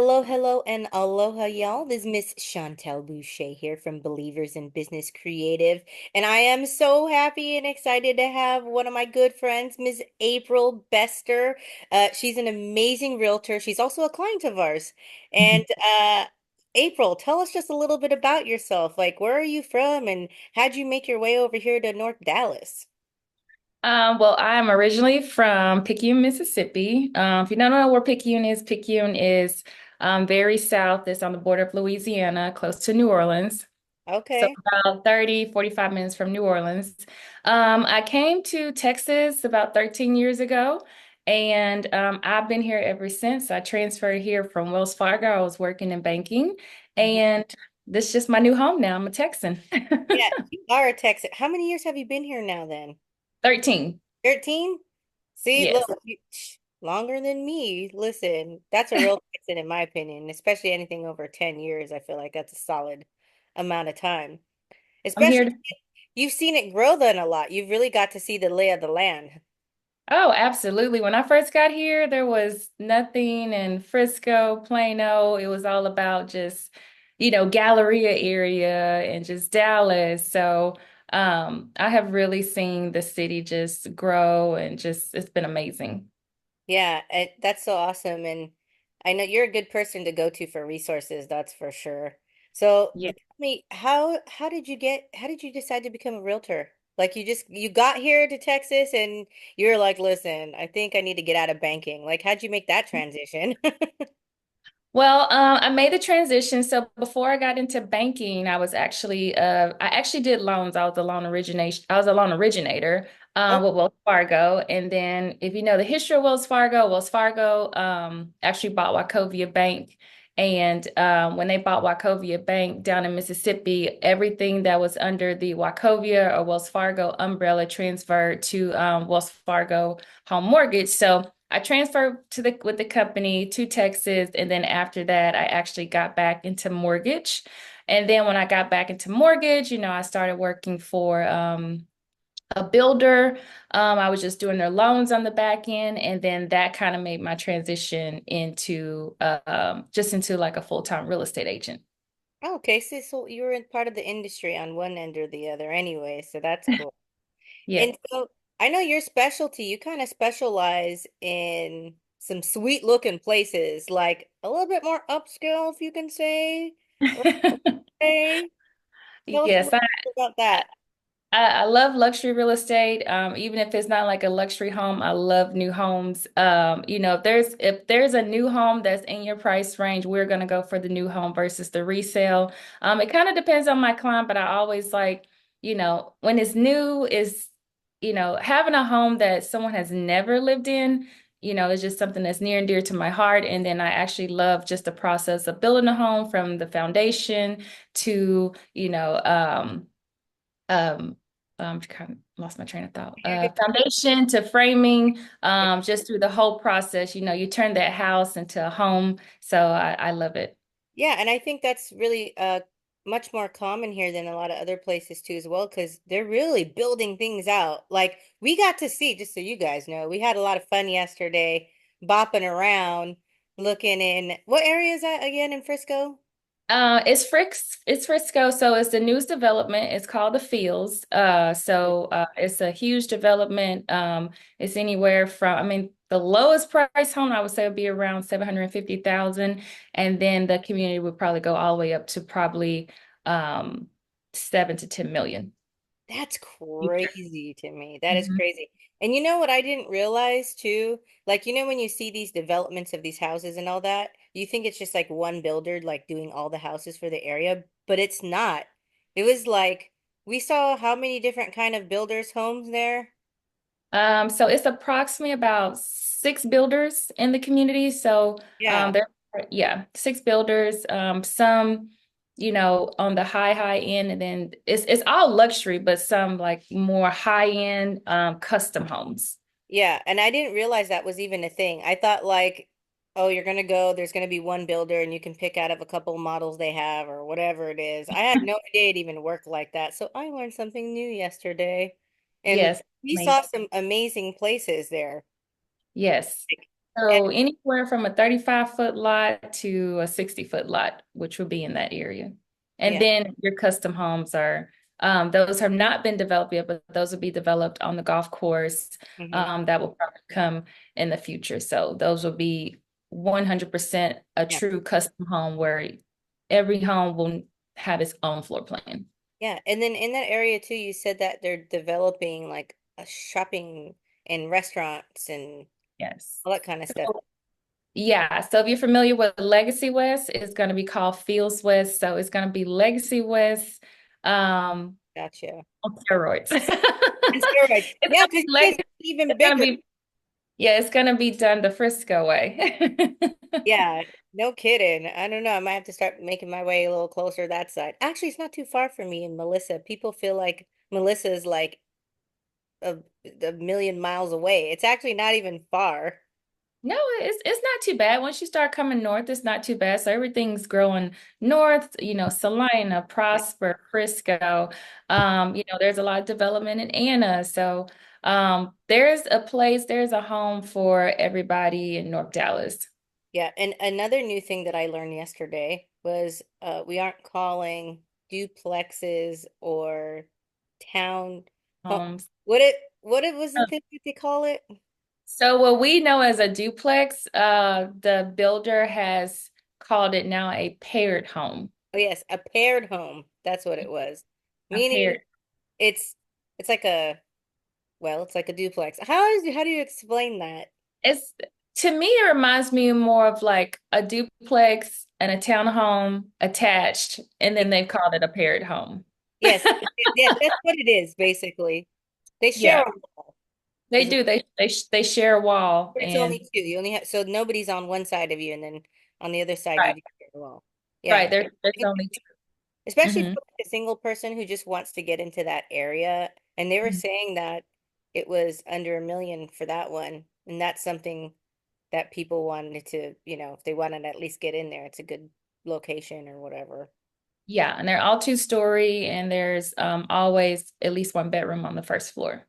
Hello, hello, and aloha, y'all. This is Miss Chantel Boucher here from Believers in Business Creative. And I am so happy and excited to have one of my good friends, Miss April Bester. She's an amazing realtor. She's also a client of ours. And April, tell us just a little bit about yourself. Like, where are you from and how'd you make your way over here to North Dallas? Well, I'm originally from Picayune, Mississippi. If you don't know where Picayune is very south. It's on the border of Louisiana, close to New Orleans. So Okay. about 30, 45 minutes from New Orleans. I came to Texas about 13 years ago, and I've been here ever since. I transferred here from Wells Fargo. I was working in banking, Mhm. and this is just my new home now. I'm a Texan. Yeah, you are a Texan. How many years have you been here now then? 13. 13? See, look, Yes. longer than me. Listen, that's a real Texan in my opinion, especially anything over 10 years. I feel like that's a solid amount of time. I'm Especially here to you've seen it grow then a lot. You've really got to see the lay of the land. Oh, absolutely. When I first got here, there was nothing in Frisco, Plano. It was all about just, Galleria area and just Dallas. So, I have really seen the city just grow and just, it's been amazing. Yeah, that's so awesome. And I know you're a good person to go to for resources, that's for sure. So Yeah. tell me, how did you decide to become a realtor? Like you got here to Texas and you're like, listen, I think I need to get out of banking. Like, how'd you make that transition? Well, I made the transition. So before I got into banking, I actually did loans. I was a loan originator, Oh, with Wells Fargo. And then if you know the history of Wells Fargo, actually bought Wachovia Bank. And when they bought Wachovia Bank down in Mississippi, everything that was under the Wachovia or Wells Fargo umbrella transferred to Wells Fargo Home Mortgage. So I transferred with the company to Texas, and then after that, I actually got back into mortgage. And then when I got back into mortgage, I started working for a builder. I was just doing their loans on the back end, and then that kind of made my transition into just into like a full-time real estate agent. okay. So you were in part of the industry on one end or the other anyway, so that's cool. Yeah. And so I know your specialty, you kind of specialize in some sweet looking places, like a little bit more upscale, if you can say. Or say, tell us a Yes, little bit about that. I love luxury real estate. Even if it's not like a luxury home, I love new homes. If there's a new home that's in your price range, we're gonna go for the new home versus the resale. It kind of depends on my client, but I always like, when it's new, having a home that someone has never lived in, is just something that's near and dear to my heart. And then I actually love just the process of building a home from the foundation to, um kind of lost my train of thought. You're good. Foundation to framing, just through the whole process, you turn that house into a home. So I love it. Yeah, and I think that's really much more common here than a lot of other places too as well, because they're really building things out. Like we got to see, just so you guys know, we had a lot of fun yesterday bopping around, looking in what area is that again in Frisco? It's Frisco, so it's the newest development. It's called the Fields. It's a huge development. It's anywhere from, I mean, the lowest price home I would say would be around 750,000, and then the community would probably go all the way up to probably 7 to 10 million. That's crazy to me. That is Mhm. crazy. And you know what I didn't realize too? Like, you know, when you see these developments of these houses and all that, you think it's just like one builder like doing all the houses for the area, but it's not. It was like we saw how many different kind of builders' homes there. So it's approximately about six builders in the community. So Yeah. there, yeah, six builders. Some, on the high end, and then it's all luxury, but some like more high end custom homes. Yeah, and I didn't realize that was even a thing. I thought like, oh, you're gonna go, there's gonna be one builder and you can pick out of a couple models they have or whatever it is. I had no idea it even worked like that. So I learned something new yesterday. And Yes, we saw amazing. some amazing places there. Yes. So anywhere from a 35-foot lot to a 60-foot lot, which would be in that area. And Yeah. then your custom homes are, those have not been developed yet, but those will be developed on the golf course. Hmm. That will probably come in the future. So those will be 100% a Yeah. true custom home where every home will have its own floor plan. Yeah. And then in that area too, you said that they're developing like a shopping and restaurants and Yes. all that kind of stuff. So yeah, so if you're familiar with Legacy West, it's going to be called Fields West. So it's going to be Legacy West um, Gotcha. on steroids. And steroids. It's Yeah, gonna because be you guys leg are even it's gonna bigger. be yeah, it's gonna be done the Frisco way. Yeah, no kidding. I don't know. I might have to start making my way a little closer that side. Actually, it's not too far from me in Melissa. People feel like Melissa is like a, a million miles away. It's actually not even far. No, it's not too bad. Once you start coming north, it's not too bad. So everything's growing north, Salina, Yeah. Prosper, Frisco. There's a lot of development in Anna. So there's a home for everybody in North Dallas. Yeah, and another new thing that I learned yesterday was we aren't calling duplexes or town home. Homes. What it was the thing that they call it? So what we know as a duplex, the builder has called it now a paired home. Oh yes, a paired home. That's what it was. A Meaning paired. it's it's like a well, it's like a duplex. How do you explain that? It's to me, it reminds me more of like a duplex and a townhome attached, and Yeah, then they've called it a paired home. yes, yes, that's what it is basically. They share Yeah, a wall. they Is do. They share a wall, But it's only and two. You only have so nobody's on one side of you, and then on the other side you right, do share a wall. Yeah, right. There's only 2. especially Hmm. for like a single person who just wants to get into that area. And they were saying that it was under a million for that one, and that's something that people wanted to, if they wanted to at least get in there, it's a good location or whatever. Yeah, and they're all 2-story, and there's always at least one bedroom on the first floor.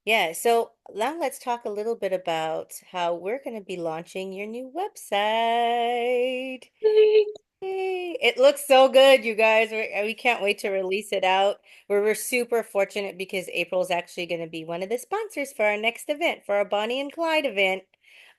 Yeah, so now let's talk a little bit about how we're going to be launching your new website. Yay. It looks so good, you guys. We can't wait to release it out. We're super fortunate because April's actually going to be one of the sponsors for our next event, for our Bonnie and Clyde event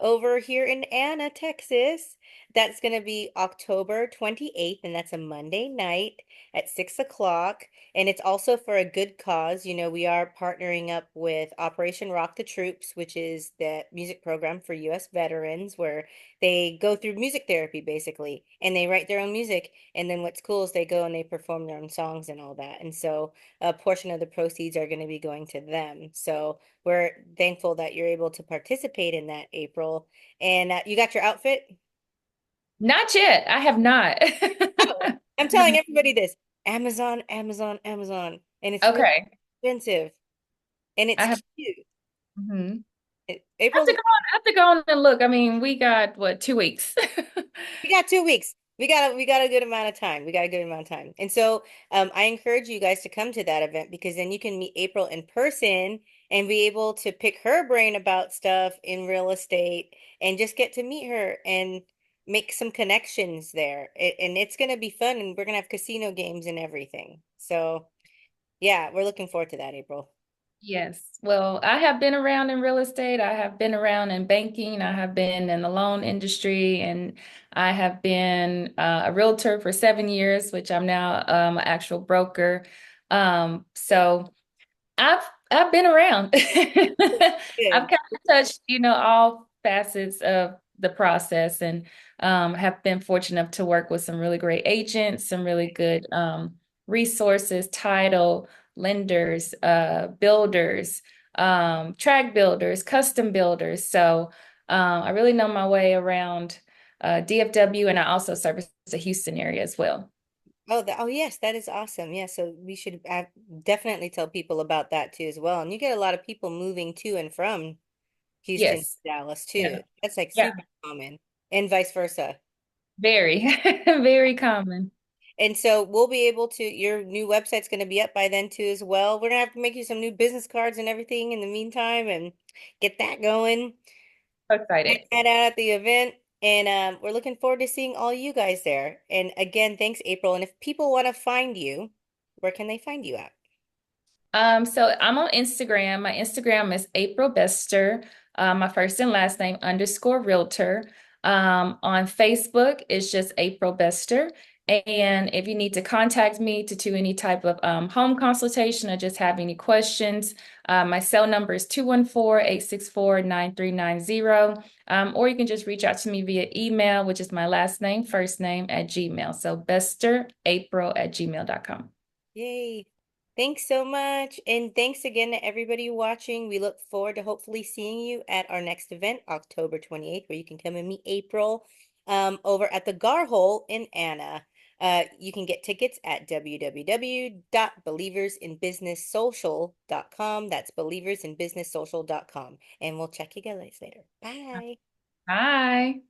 over here in Anna, Texas. That's going to be October 28th, and that's a Monday night at 6 o'clock. And it's also for a good cause. We are partnering up with Operation Rock the Troops, which is the music program for U.S. veterans, where they go through music therapy basically, and they write their own music. And then what's cool is they go and they perform their own songs and all that. And so a portion of the proceeds are going to be going to them. So we're thankful that you're able to participate in that, April. And you got your outfit? Not yet. I have not. Oh, I'm telling everybody this. Amazon, Amazon, Amazon. And it's really Okay. expensive. And I it's have. cute. Mhm. I have April's to go on. I have to go on and look. I mean, we got what, 2 weeks? We got 2 weeks. We got a good amount of time. We got a good amount of time. And so I encourage you guys to come to that event because then you can meet April in person and be able to pick her brain about stuff in real estate and just get to meet her and make some connections there. And it's going to be fun and we're going to have casino games and everything. So yeah, we're looking forward to that, April. Yes. Well, I have been around in real estate. I have been around in banking. I have been in the loan industry, and I have been a realtor for 7 years, which I'm now an actual broker. So I've I've been around. I've Good. kind of touched, all facets of the process, and have been fortunate enough to work with some really great agents, some really good resources, title, lenders, builders, track builders, custom builders. So I really know my way around DFW, and I also service the Houston area as well. Oh, yes, that is awesome. Yeah, so we should definitely tell people about that too as well. And you get a lot of people moving to and from Houston to Yes. Dallas too. Yeah. That's like Yeah. super common, and vice versa. Very, very common. And so we'll be able to, your new website's going to be up by then too as well. We're gonna have to make you some new business cards and everything in the meantime and get that going. So excited. Head out at the event, and we're looking forward to seeing all you guys there. And again, thanks, April. And if people want to find you, where can they find you at? So I'm on Instagram. My Instagram is April Bester, my first and last name underscore realtor. On Facebook, it's just April Bester. And if you need to contact me to do any type of home consultation or just have any questions, my cell number is 214-864-9390. Or you can just reach out to me via email, which is my last name, first name at Gmail. So besterapril@gmail.com. Yay. Thanks so much. And thanks again to everybody watching. We look forward to hopefully seeing you at our next event, October 28th, where you can come and meet April over at the Gar Hole in Anna. You can get tickets at www.believersinbusinesssocial.com. That's believersinbusinesssocial.com. And we'll check you guys later. Bye. Bye.